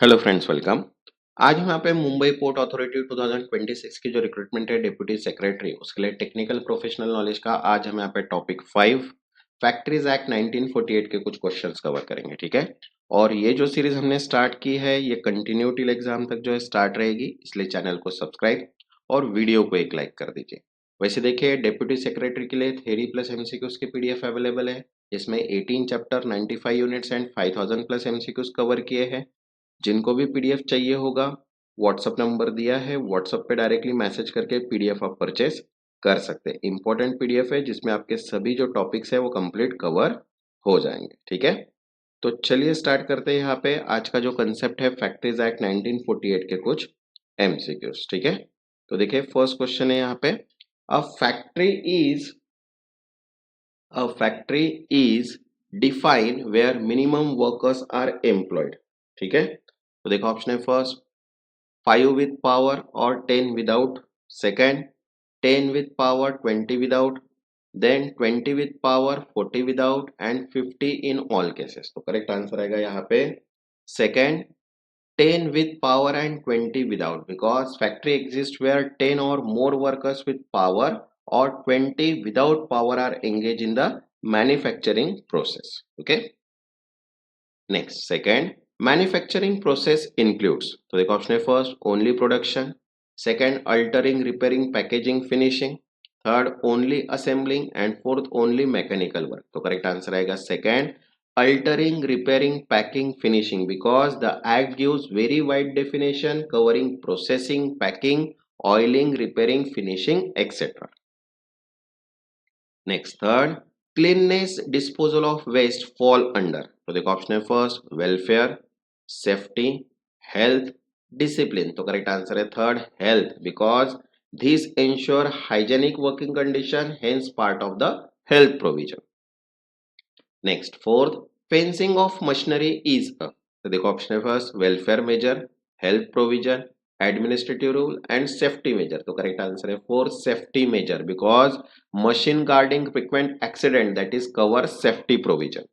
Hello friends, welcome. आज हम यहाँ पे मुंबई पोर्ट अथॉरिटी 2026 की जो रिक्रूटमेंट है डिप्यूटी सेक्रेटरी, उसके लिए टेक्निकल प्रोफेशनल नॉलेज का आज हम यहाँ पे टॉपिक 5 फैक्ट्रीज एक्ट 1948 के कुछ क्वेश्चंस कवर करेंगे। ठीक है, और ये जो सीरीज हमने स्टार्ट की है ये कंटिन्यू टिल एग्जाम तक जो है स्टार्ट रहेगी, इसलिए चैनल को सब्सक्राइब और वीडियो को एक लाइक कर दीजिए। वैसे देखिए, डिप्यूटी सेक्रेटरी के लिए थ्योरी प्लस एमसीक्यूज की पीडीएफ अवेलेबल है, जिसमें 18 chapter 95 units and 5000 plus MCQs cover किए हैं। जिनको भी पीडीएफ चाहिए होगा, व्हाट्सअप नंबर दिया है, व्हाट्सअप पे डायरेक्टली मैसेज करके पीडीएफ आप परचेस कर सकते हैं। इंपॉर्टेंट पीडीएफ है जिसमें आपके सभी जो टॉपिक्स है वो कंप्लीट कवर हो जाएंगे। ठीक है, तो चलिए स्टार्ट करते हैं। यहाँ पे आज का जो कंसेप्ट है फैक्ट्रीज एक्ट 1948 के कुछ एमसीक्यूज। ठीक है, तो देखिए फर्स्ट क्वेश्चन है यहाँ पे, a factory is a factory is defined where minimum workers are employed. ठीक है, तो देखो ऑप्शन है first 5 with power or 10 without, second 10 with power 20 without, then 20 with power 40 without and 50 in all cases। तो correct answer आएगा यहाँ पे second 10 with power and 20 without, because factory exists where 10 or more workers with power or 20 without power are engaged in the manufacturing process। Okay, next second manufacturing process includes, तो देखो option है first only production, second altering repairing packaging finishing, third only assembling and fourth only mechanical work. तो correct answer आएगा second altering repairing packing finishing, because the act gives very wide definition covering processing, packing, oiling, repairing, finishing etcetera. Next third cleanness disposal of waste fall under, तो देखो option है first welfare, safety, health, discipline. तो correct answer है third health, because this ensure hygienic working condition, hence part of the health provision. Next fourth fencing of machinery is a, तो देखो option है first welfare measure, health provision, administrative rule and safety measure. तो correct answer है fourth safety measure, because machine guarding frequent accident that is cover safety provision.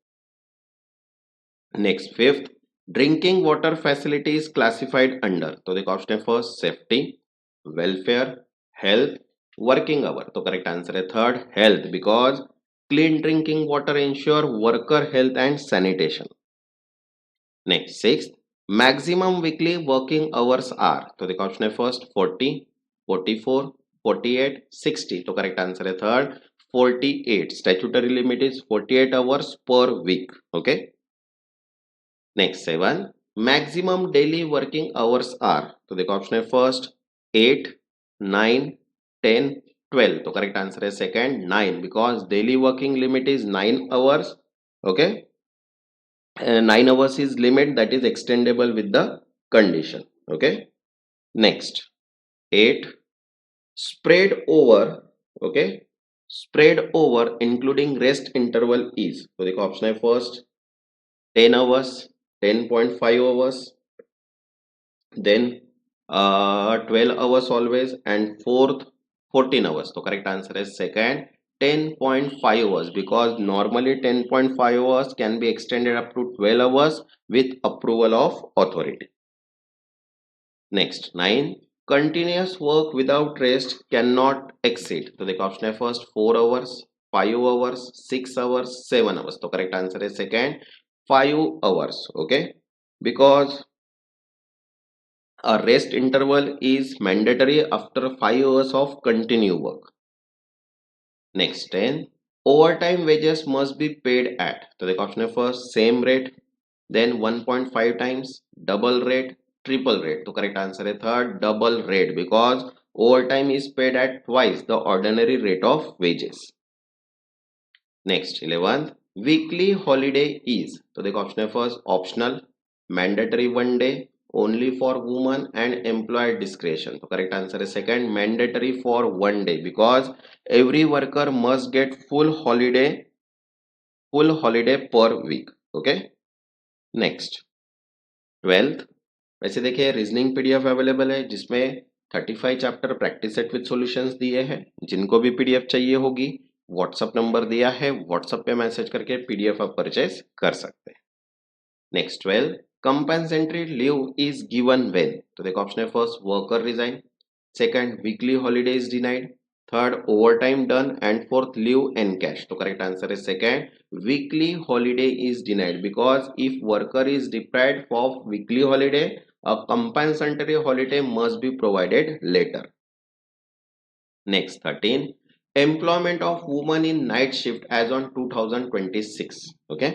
Next fifth drinking water facility is classified under, तो देखो option है first safety, welfare, health, working hour. तो correct answer है third health, because clean drinking water ensure worker health and sanitation। Next sixth maximum weekly working hours are, तो देखो option है first 40, 44, 48, 60। तो correct answer है third 48। Statutory limit is 48 hours per week. Okay, next seven maximum daily working hours are, तो देखो option है first 8, 9, 10, 12। तो correct answer है second 9, because daily working limit is 9 hours. Okay, 9 hours is limit that is extendable with the condition। Okay, next 8 spread over, okay, spread over including rest interval is, तो देखो option है first 10 hours, 10.5 hours, then 12 hours always and fourth 14 hours। तो correct answer है second 10.5 hours, because normally 10.5 hours can be extended up to 12 hours with approval of authority। Next 9 continuous work without rest cannot exceed, तो देखो option है first 4 hours, 5 hours, 6 hours, 7 hours। तो correct answer है second 5 hours। Okay, because a rest interval is mandatory after 5 hours of continuous work। Next 10 overtime wages must be paid at, तो देखो option है first same rate, then 1.5 times, double rate, triple rate. तो correct answer है third double rate, because overtime is paid at twice the ordinary rate of wages। Next 11 weekly holiday is, तो देखो option है first optional, mandatory 1 day, only for woman and employer discretion. तो correct answer है second mandatory for 1 day, because every worker must get full holiday per week. Okay, next 12 वैसे देखिए reasoning PDF available है, जिसमें 35 chapter practice set with solutions दिए हैं। जिनको भी पीडीएफ चाहिए होगी, व्हाट्सअप नंबर दिया है, व्हाट्सअप पे मैसेज करके पीडीएफ आप परचेज कर सकते हैं। Next 12 compensatory leave is given when? तो देखो ऑप्शन है first worker resign, second weekly holiday is denied, third over time done and fourth leave an cash. तो करेक्ट आंसर है second weekly holiday is denied because if worker is deprived of weekly holiday a compensatory holiday must be provided later. Next 13, employment of women in night shift as on 2026. Okay,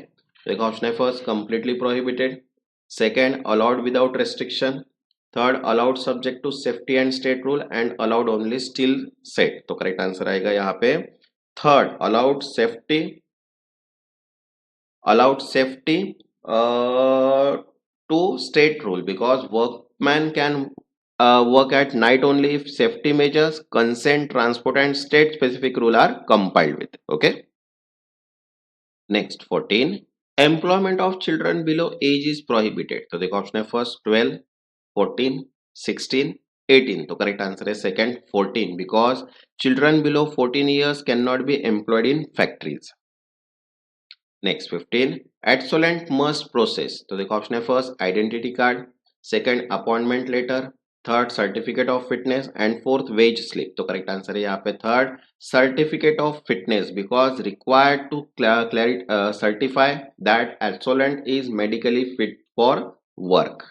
the option is first completely prohibited, second allowed without restriction, third allowed subject to safety and state rule and allowed only still set. तो correct answer आएगा यहाँ पे third allowed safety to state rule because workman can work at night only if safety measures, consent, transport and state specific rule are compiled with. Okay, next 14, employment of children below age is prohibited. तो देखो option है first 12, 14, 16, 18. तो correct answer है second 14 because children below 14 years cannot be employed in factories. Next 15, absolvent must process. तो देखो option है first identity card, second appointment letter, third certificate of fitness and fourth wage slip. तो correct answer है यहाँ पे third certificate of fitness because required to certify that absolvent is medically fit for work.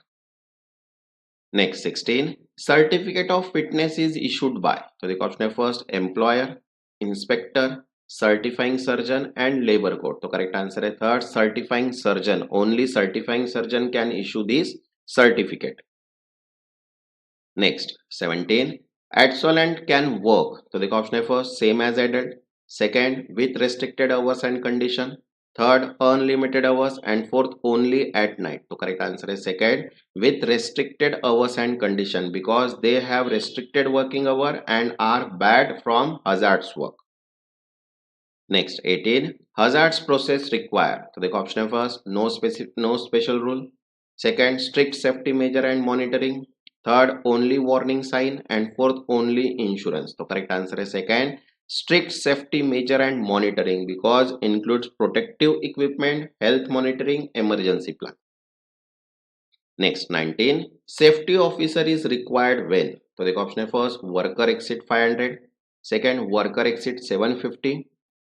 Next 16, certificate of fitness is issued by. तो देखो option है first employer, inspector, certifying surgeon and labour code. तो correct answer है third certifying surgeon. Only certifying surgeon can issue this certificate. Next 17, absolvent can work. तो देखो option है first same age adult, second with restricted hours and condition, third unlimited hours and fourth only at night. तो correct answer है second with restricted hours and condition because they have restricted working hour and are bad from hazards work. Next 18, hazards process require. तो देखो option है first no special rule, second strict safety measure and monitoring, third only warning sign and fourth only insurance. तो correct answer है second strict safety measure and monitoring because includes protective equipment, health monitoring, emergency plan. Next 19, safety officer is required when. तो देखो option है first worker exceed 500, second worker exceed 750,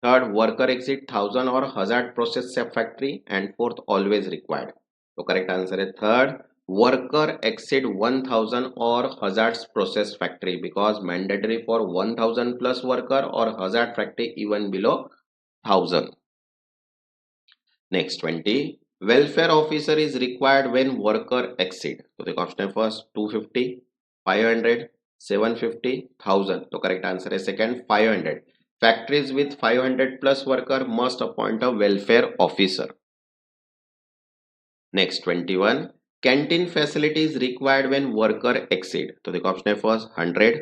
third worker exceed 1000 और hazard process safe factory and fourth always required. तो correct answer है third worker exceed 1000 और hazard process factory because mandatory for 1000 plus worker और hazard factory even below 1000. Next 20, welfare officer is required when worker exceed. तो देखो option है first 250, 500, 750, 1000. तो correct answer है second 500. Factories with 500 plus worker must appoint a welfare officer. Next 21, canteen facility is required when worker exceed. तो देखो option है first 100,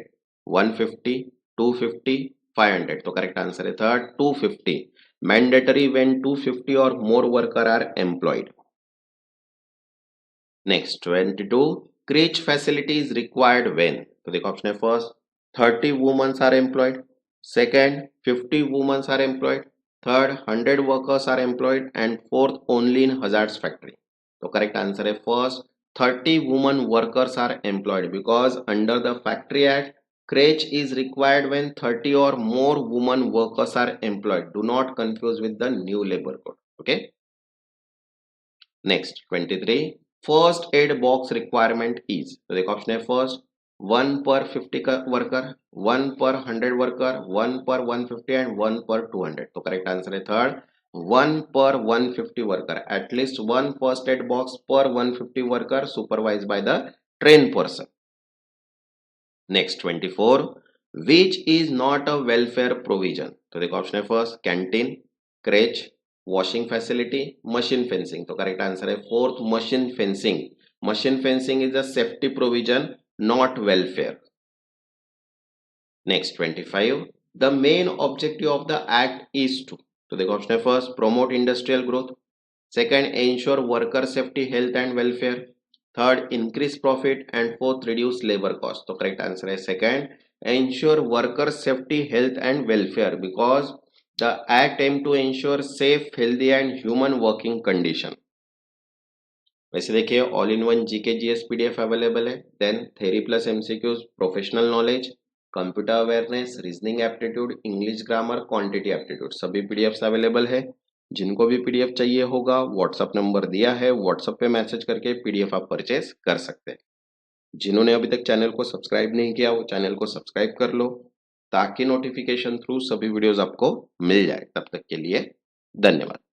150, 250, 500. तो correct answer है third 250. Mandatory when 250 or more worker are employed. Next 22, crèche facility is required when. तो देखो option है first 30 women are employed, second 50 women are employed, third 100 workers are employed and fourth only in hazards factory. तो correct answer है first 30 women workers are employed because under the factory act crèche is required when 30 or more women workers are employed. Do not confuse with the new labor code. Okay. Next 23, first aid box requirement is. तो देखो option है first 1 per 50 worker, 1 per 100 worker, 1 per 150 and 1 per 200. तो correct answer है third 1 per 150 worker. At least one first aid box per 150 worker supervised by the trained person. Next 24, which is not a welfare provision. तो देखो option है first canteen, creche, washing facility, machine fencing. तो correct answer है fourth machine fencing. Machine fencing is a safety provision not welfare. Next 25, the main objective of the act is to. तो देखो option है first promote industrial growth, second ensure worker safety health and welfare, third increase profit and fourth reduce labour cost. तो correct answer है second ensure worker safety health and welfare because the act aim to ensure safe healthy and human working condition. वैसे देखिए all in one GK GS PDF available है, then theory plus MCQs, professional knowledge, computer awareness, reasoning aptitude, English grammar, quantity aptitude, सभी PDFs available है। जिनको भी PDF चाहिए होगा WhatsApp number दिया है, व्हाट्सअप पे मैसेज करके पीडीएफ आप परचेज कर सकते हैं। जिन्होंने अभी तक चैनल को सब्सक्राइब नहीं किया वो चैनल को सब्सक्राइब कर लो ताकि नोटिफिकेशन थ्रू सभी वीडियोस आपको मिल जाए। तब तक के लिए धन्यवाद।